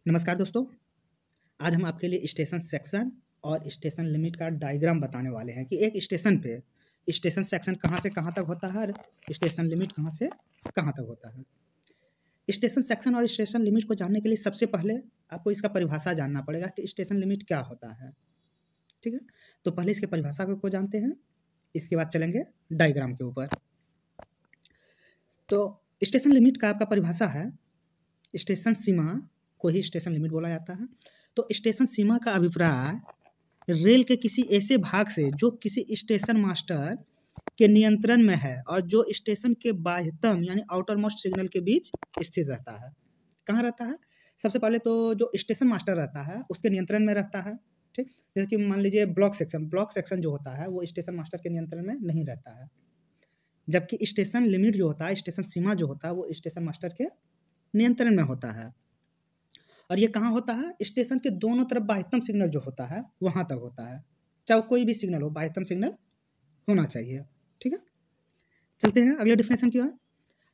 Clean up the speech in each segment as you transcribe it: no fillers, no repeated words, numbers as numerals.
नमस्कार दोस्तों। आज हम आपके लिए स्टेशन सेक्शन और स्टेशन लिमिट का डायग्राम बताने वाले हैं कि एक स्टेशन पे स्टेशन सेक्शन कहाँ से कहाँ तक होता है और स्टेशन लिमिट कहाँ से कहाँ तक होता है। स्टेशन सेक्शन और स्टेशन लिमिट को जानने के लिए सबसे पहले आपको इसका परिभाषा जानना पड़ेगा कि स्टेशन लिमिट क्या होता है। ठीक है, तो पहले इसके परिभाषा को जानते हैं, इसके बाद चलेंगे डायग्राम के ऊपर। तो स्टेशन लिमिट का आपका परिभाषा है, स्टेशन सीमा को ही स्टेशन लिमिट बोला जाता है। तो स्टेशन सीमा का अभिप्राय रेल के किसी ऐसे भाग से जो किसी स्टेशन मास्टर के नियंत्रण में है और जो स्टेशन के बाह्यतम यानी आउटर मोस्ट सिग्नल के बीच स्थित रहता है। कहाँ रहता है? सबसे पहले तो जो स्टेशन मास्टर रहता है उसके नियंत्रण में रहता है। ठीक, जैसे कि मान लीजिए ब्लॉक सेक्शन जो होता है वो स्टेशन मास्टर के नियंत्रण में नहीं रहता है, जबकि स्टेशन लिमिट जो होता है, स्टेशन सीमा जो होता है वो स्टेशन मास्टर के नियंत्रण में होता है। और ये कहाँ होता है? स्टेशन के दोनों तरफ बाह्यतम सिग्नल जो होता है वहाँ तक होता है, चाहे कोई भी सिग्नल हो, बाह्यतम सिग्नल होना चाहिए। ठीक है, चलते हैं अगले डिफिनेशन की ओर।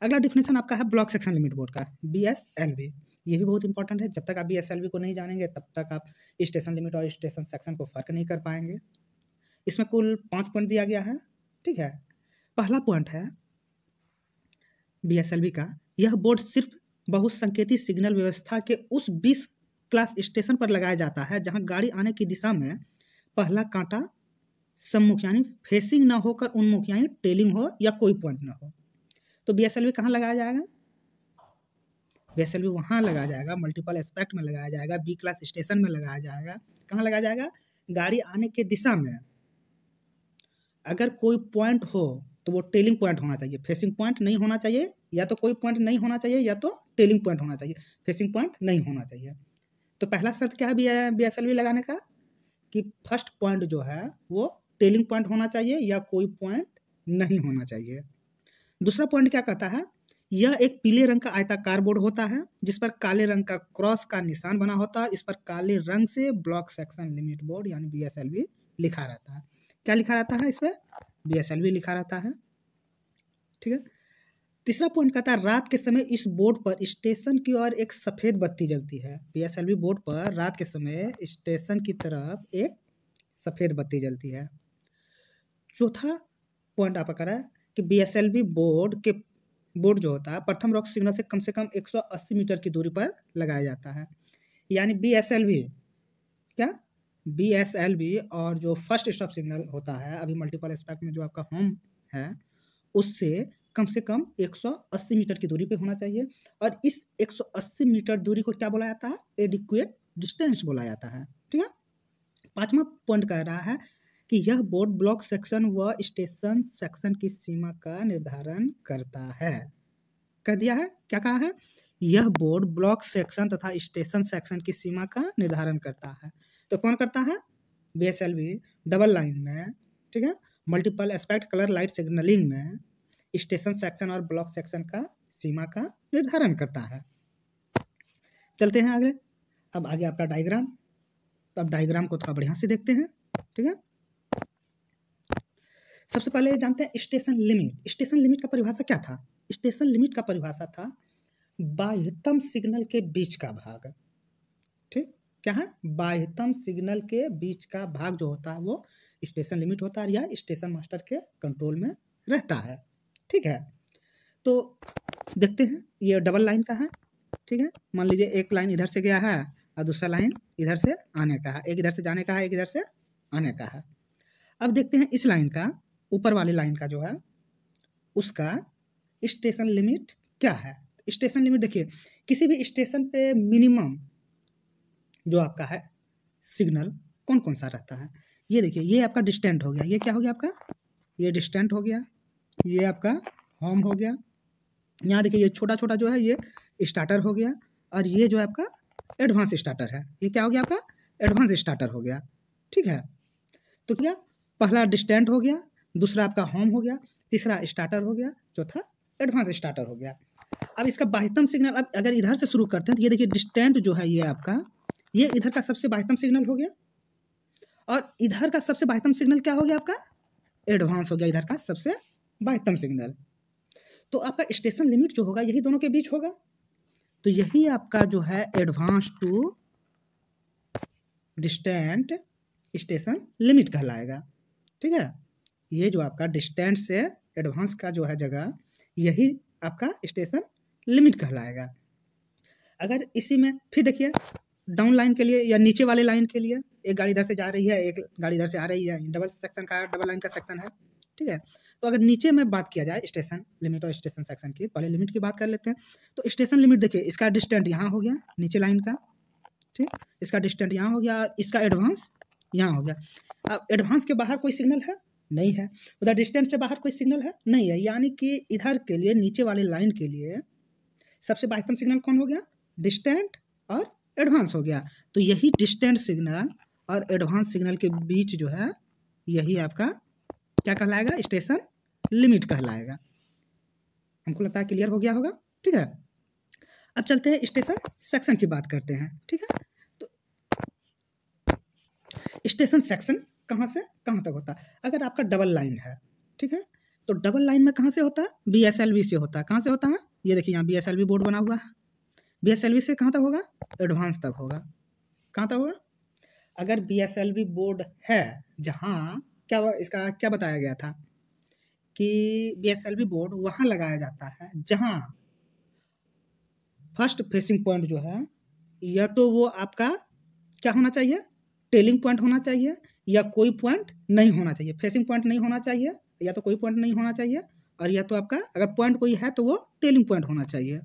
अगला डिफिनेशन आपका है ब्लॉक सेक्शन लिमिट बोर्ड का, BSLB। ये भी बहुत इंपॉर्टेंट है, जब तक आप BSLB को नहीं जानेंगे तब तक आप स्टेशन लिमिट और स्टेशन सेक्शन को फर्क नहीं कर पाएंगे। इसमें कुल 5 पॉइंट दिया गया है। ठीक है, पहला पॉइंट है BSLB का, यह बोर्ड सिर्फ बहुसंकेती सिग्नल व्यवस्था के उस 20 क्लास स्टेशन पर लगाया जाता है जहां गाड़ी आने की दिशा में पहला कांटा सम्मुख यानी फेसिंग ना होकर उन्मुख यानी टेलिंग हो या कोई पॉइंट ना हो। तो BSLB कहाँ लगाया जाएगा? BSLB वहाँ लगाया जाएगा, मल्टीपल एस्पेक्ट में लगाया जाएगा, B क्लास स्टेशन में लगाया जाएगा। कहाँ लगाया जाएगा? गाड़ी आने के दिशा में अगर कोई पॉइंट हो तो वो टेलिंग पॉइंट होना चाहिए, फेसिंग पॉइंट नहीं होना चाहिए। या तो कोई पॉइंट नहीं होना चाहिए या तो टेलिंग पॉइंट होना चाहिए, फेसिंग पॉइंट नहीं होना चाहिए। तो पहला शर्त क्या है BSLB लगाने का? कि फर्स्ट पॉइंट जो है वो टेलिंग पॉइंट होना चाहिए या कोई पॉइंट नहीं होना चाहिए। दूसरा पॉइंट क्या कहता है? यह एक पीले रंग का आयताकार बोर्ड होता है जिस पर काले रंग का क्रॉस का निशान बना होता है। इस पर काले रंग से ब्लॉक सेक्शन लिमिट बोर्ड यानी BSLB लिखा रहता है। क्या लिखा रहता है? इस पर BSLB लिखा रहता है। ठीक है, तीसरा पॉइंट कहता है रात के समय इस बोर्ड पर स्टेशन की ओर एक सफ़ेद बत्ती जलती है। BSLB बोर्ड पर रात के समय स्टेशन की तरफ एक सफ़ेद बत्ती जलती है। चौथा पॉइंट आपका कह रहा है कि BSLB बोर्ड जो होता है प्रथम रॉक सिग्नल से कम 180 मीटर की दूरी पर लगाया जाता है। यानी BSLB और जो फर्स्ट स्टॉप सिग्नल होता है अभी मल्टीपल एस्पेक्ट में जो आपका होम है उससे कम से कम 180 मीटर की दूरी पे होना चाहिए। और इस 180 मीटर दूरी को क्या बोला जाता है? एडिक्वेट डिस्टेंस बोला जाता है। ठीक है, पांचवा पॉइंट कह रहा है कि यह बोर्ड ब्लॉक सेक्शन व स्टेशन सेक्शन की सीमा का निर्धारण करता है। कह दिया है, क्या कहा है? यह बोर्ड ब्लॉक सेक्शन तथा स्टेशन सेक्शन की सीमा का निर्धारण करता है। तो कौन करता है? BSLB डबल लाइन में, ठीक है, multiple aspect colour light signalling में स्टेशन सेक्शन और ब्लॉक सेक्शन का सीमा का निर्धारण करता है। चलते हैं आगे। अब आगे आपका डायग्राम, तो अब डायग्राम को थोड़ा बढ़िया से देखते हैं। ठीक है, सबसे पहले जानते हैं स्टेशन लिमिट। स्टेशन लिमिट का परिभाषा क्या था? स्टेशन लिमिट का परिभाषा था बाह्यतम सिग्नल के बीच का भाग। ठीक, क्या है? बाह्यतम सिग्नल के बीच का भाग जो होता है वो स्टेशन लिमिट होता है, यह स्टेशन मास्टर के कंट्रोल में रहता है। ठीक है, तो देखते हैं ये डबल लाइन का है। ठीक है, मान लीजिए एक लाइन इधर से गया है और दूसरा लाइन इधर से आने का है, एक इधर से जाने का है, एक इधर से आने का है। अब देखते हैं इस लाइन का, ऊपर वाली लाइन का जो है उसका स्टेशन लिमिट क्या है। स्टेशन लिमिट देखिए, किसी भी स्टेशन पे मिनिमम जो आपका है सिग्नल कौन कौन सा रहता है। ये देखिए, ये आपका डिस्टेंट हो गया, ये क्या हो गया आपका? ये डिस्टेंट हो गया, ये आपका होम हो गया। यहाँ देखिए ये छोटा छोटा जो है ये स्टार्टर हो गया, और ये जो है आपका एडवांस स्टार्टर है। ये क्या हो गया आपका? एडवांस स्टार्टर हो गया। ठीक है, तो क्या पहला डिस्टेंट हो गया, दूसरा आपका होम हो गया, तीसरा स्टार्टर हो गया, चौथा एडवांस स्टार्टर हो गया। अब इसका बाह्यतम सिग्नल, अब अगर इधर से शुरू करते हैं तो ये देखिए डिस्टेंट जो है ये आपका, ये इधर का सबसे बाह्यतम सिग्नल हो गया, और इधर का सबसे बाह्यतम सिग्नल क्या हो गया आपका? एडवांस हो गया, इधर का सबसे बाह्यतम सिग्नल। तो आपका स्टेशन लिमिट जो होगा यही दोनों के बीच होगा। तो यही आपका जो है advance to distant station limit कहलाएगा। ठीक है, ये जो आपका डिस्टेंट से एडवांस का जो है जगह, यही आपका स्टेशन लिमिट कहलाएगा। अगर इसी में फिर देखिए डाउन लाइन के लिए या नीचे वाले लाइन के लिए, एक गाड़ी इधर से जा रही है, एक गाड़ी इधर से आ रही है, डबल सेक्शन का, डबल लाइन का सेक्शन है। ठीक है, तो अगर नीचे में बात किया जाए स्टेशन लिमिट और स्टेशन सेक्शन की, पहले लिमिट की बात कर लेते हैं। तो स्टेशन लिमिट देखिए, इसका डिस्टेंट यहाँ हो गया नीचे लाइन का, ठीक, इसका डिस्टेंट यहाँ हो गया, इसका एडवांस यहाँ हो गया। अब एडवांस के बाहर कोई सिग्नल है नहीं है, उधर डिस्टेंट से बाहर कोई सिग्नल है नहीं है, यानी कि इधर के लिए नीचे वाले लाइन के लिए सबसे बाह्यतम सिग्नल कौन हो गया? डिस्टेंट और एडवांस हो गया। तो यही डिस्टेंट सिग्नल और एडवांस सिग्नल के बीच जो है, यही आपका क्या कहलाएगा? स्टेशन लिमिट कहलाएगा। हमको लगता है क्लियर हो गया होगा। ठीक है, अब चलते हैं स्टेशन सेक्शन की बात करते हैं। ठीक है, तो स्टेशन सेक्शन कहाँ से कहाँ तक होता है? अगर आपका डबल लाइन है, ठीक है, तो डबल लाइन में कहाँ से होता है? BSLV से होता है। कहाँ से होता है? ये देखिए यहाँ BSLV बोर्ड बना हुआ है। BSLV से कहाँ तक होगा? एडवांस तक होगा। कहाँ तक होगा? अगर BSLV बोर्ड है जहाँ, क्या इसका क्या बताया गया था कि BSLV बोर्ड वहाँ लगाया जाता है जहाँ फर्स्ट फेसिंग पॉइंट जो है, या तो वो आपका क्या होना चाहिए? टेलिंग पॉइंट होना चाहिए, या कोई पॉइंट नहीं होना चाहिए। फेसिंग पॉइंट नहीं होना चाहिए, या तो कोई पॉइंट नहीं होना चाहिए, और या तो आपका अगर पॉइंट कोई है तो वो टेलिंग पॉइंट होना चाहिए।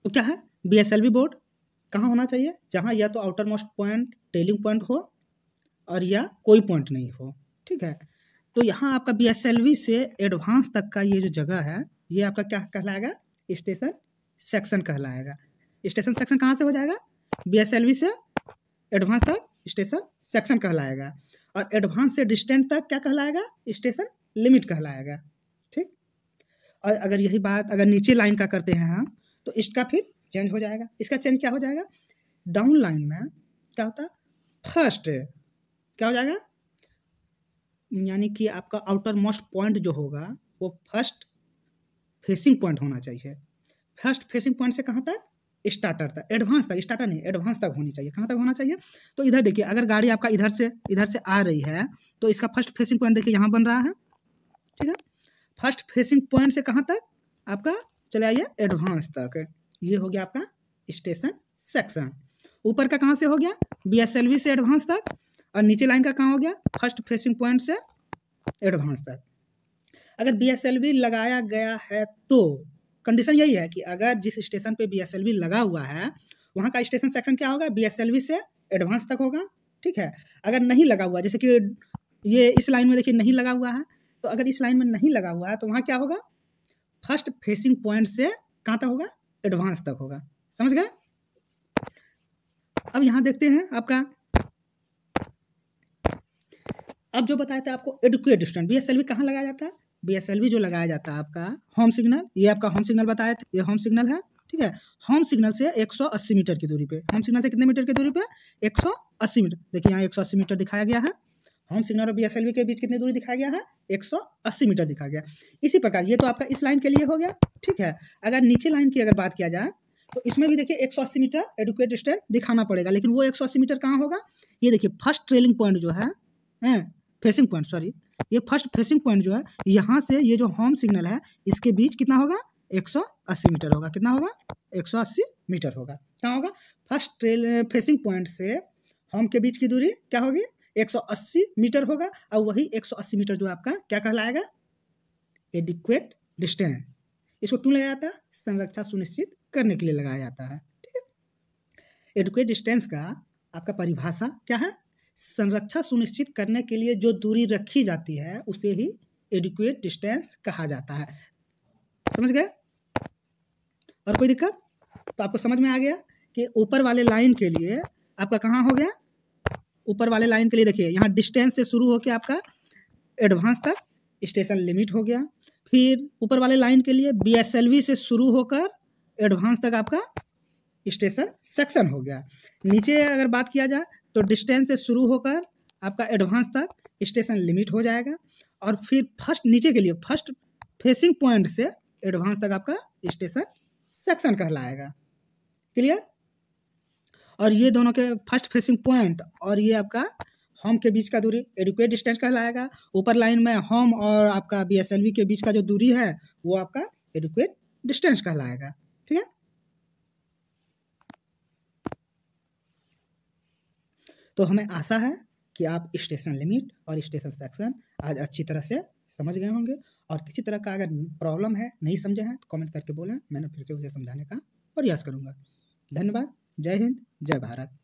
तो क्या है? BSLV बोर्ड कहाँ होना चाहिए? जहाँ या तो outer most point telling point हो, और या कोई पॉइंट नहीं हो। ठीक है, तो यहाँ आपका BSLV से एडवांस तक का ये जो जगह है, ये आपका क्या कहलाएगा? स्टेशन सेक्शन कहलाएगा। स्टेशन सेक्शन कहाँ से हो जाएगा? BSLV से एडवांस तक स्टेशन सेक्शन कहलाएगा, और एडवांस से डिस्टेंट तक क्या कहलाएगा? स्टेशन लिमिट कहलाएगा। ठीक, और अगर यही बात अगर नीचे लाइन का करते हैं हम, तो इसका फिर चेंज हो जाएगा। इसका चेंज क्या हो जाएगा? डाउन लाइन में क्या होता है? फर्स्ट क्या हो जाएगा? यानी कि आपका आउटर मोस्ट पॉइंट जो होगा वो फर्स्ट फेसिंग पॉइंट होना चाहिए। फर्स्ट फेसिंग पॉइंट से कहाँ तक? स्टार्टर तक। एडवांस तक, स्टार्टर नहीं, एडवांस तक होनी चाहिए। कहाँ तक होना चाहिए? तो इधर देखिए, अगर गाड़ी आपका इधर से आ रही है, तो इसका फर्स्ट फेसिंग पॉइंट देखिए यहाँ बन रहा है। ठीक है, फर्स्ट फेसिंग पॉइंट से कहाँ तक? आपका चले आइए एडवांस तक। ये हो गया आपका स्टेशन सेक्शन। ऊपर का कहाँ से हो गया? BSLV से एडवांस तक, और नीचे लाइन का कहाँ हो गया? फर्स्ट फेसिंग पॉइंट से एडवांस तक। अगर BSLV लगाया गया है तो कंडीशन यही है कि अगर जिस स्टेशन पे BSLV लगा हुआ है, वहाँ का स्टेशन सेक्शन क्या होगा? BSLV से एडवांस तक होगा। ठीक है, अगर नहीं लगा हुआ, जैसे कि ये इस लाइन में देखिए नहीं लगा हुआ है, तो अगर इस लाइन में नहीं लगा हुआ है तो वहाँ क्या होगा? फर्स्ट फेसिंग पॉइंट से कहाँ तक होगा? एडवांस तक होगा। समझ गए? अब यहाँ देखते हैं आपका, अब जो बताया था आपको एडुकेट डिस्टेंस, BSLV कहाँ लगाया जाता है? BSLV जो लगाया जाता है आपका होम सिग्नल, ये आपका होम सिग्नल बताया था, ये होम सिग्नल है। ठीक है, होम सिग्नल से 180 मीटर की दूरी पे, होम सिग्नल से कितने मीटर की दूरी पे? 180 मीटर। देखिए यहाँ 180 मीटर दिखाया गया है। होम सिग्नल और BSLV के बीच कितनी दूरी दिखाया गया है? 180 मीटर दिखाया गया। इसी प्रकार ये तो आपका इस लाइन के लिए हो गया। ठीक है, अगर नीचे लाइन की अगर बात किया जाए, तो इसमें भी देखिए 180 मीटर एडुकेट डिस्टेंस दिखाना पड़ेगा, लेकिन वो 180 मीटर कहाँ होगा? ये देखिए फर्स्ट ट्रेलिंग पॉइंट जो है, फेसिंग पॉइंट, सॉरी, ये फर्स्ट फेसिंग पॉइंट जो है, यहाँ से ये जो होम सिग्नल है, इसके बीच कितना होगा? 180 मीटर होगा। कितना होगा? 180 मीटर होगा। क्या होगा? फर्स्ट फेसिंग पॉइंट से होम के बीच की दूरी क्या होगी? 180 मीटर होगा, और वही 180 मीटर जो आपका क्या कहलाएगा? Adequate distance. इसको क्यों लगाया जाता है? संरक्षा सुनिश्चित करने के लिए लगाया जाता है। ठीक है, एडिक्वेट डिस्टेंस का आपका परिभाषा क्या है? संरक्षा सुनिश्चित करने के लिए जो दूरी रखी जाती है उसे ही एडिक्वेट डिस्टेंस कहा जाता है। समझ गए? और कोई दिक्कत? तो आपको समझ में आ गया कि ऊपर वाले लाइन के लिए आपका कहाँ हो गया? ऊपर वाले लाइन के लिए देखिए यहाँ डिस्टेंस से शुरू होकर आपका एडवांस तक स्टेशन लिमिट हो गया। फिर ऊपर वाले लाइन के लिए BSLV से शुरू होकर एडवांस तक आपका स्टेशन सेक्शन हो गया। नीचे अगर बात किया जाए तो डिस्टेंस से शुरू होकर आपका एडवांस तक स्टेशन लिमिट हो जाएगा, और फिर फर्स्ट नीचे के लिए फर्स्ट फेसिंग पॉइंट से एडवांस तक आपका स्टेशन सेक्शन कहलाएगा। क्लियर। और ये दोनों के फर्स्ट फेसिंग पॉइंट और ये आपका होम के बीच का दूरी एडिक्वेट डिस्टेंस कहलाएगा। ऊपर लाइन में होम और आपका BSLV के बीच का जो दूरी है वो आपका एडिक्वेट डिस्टेंस कहलाएगा। ठीक है। तो हमें आशा है कि आप स्टेशन लिमिट और स्टेशन सेक्शन आज अच्छी तरह से समझ गए होंगे। और किसी तरह का अगर प्रॉब्लम है, नहीं समझे हैं, तो कमेंट करके बोलें, मैंने फिर से उसे समझाने का प्रयास करूंगा। धन्यवाद। जय हिंद, जय भारत।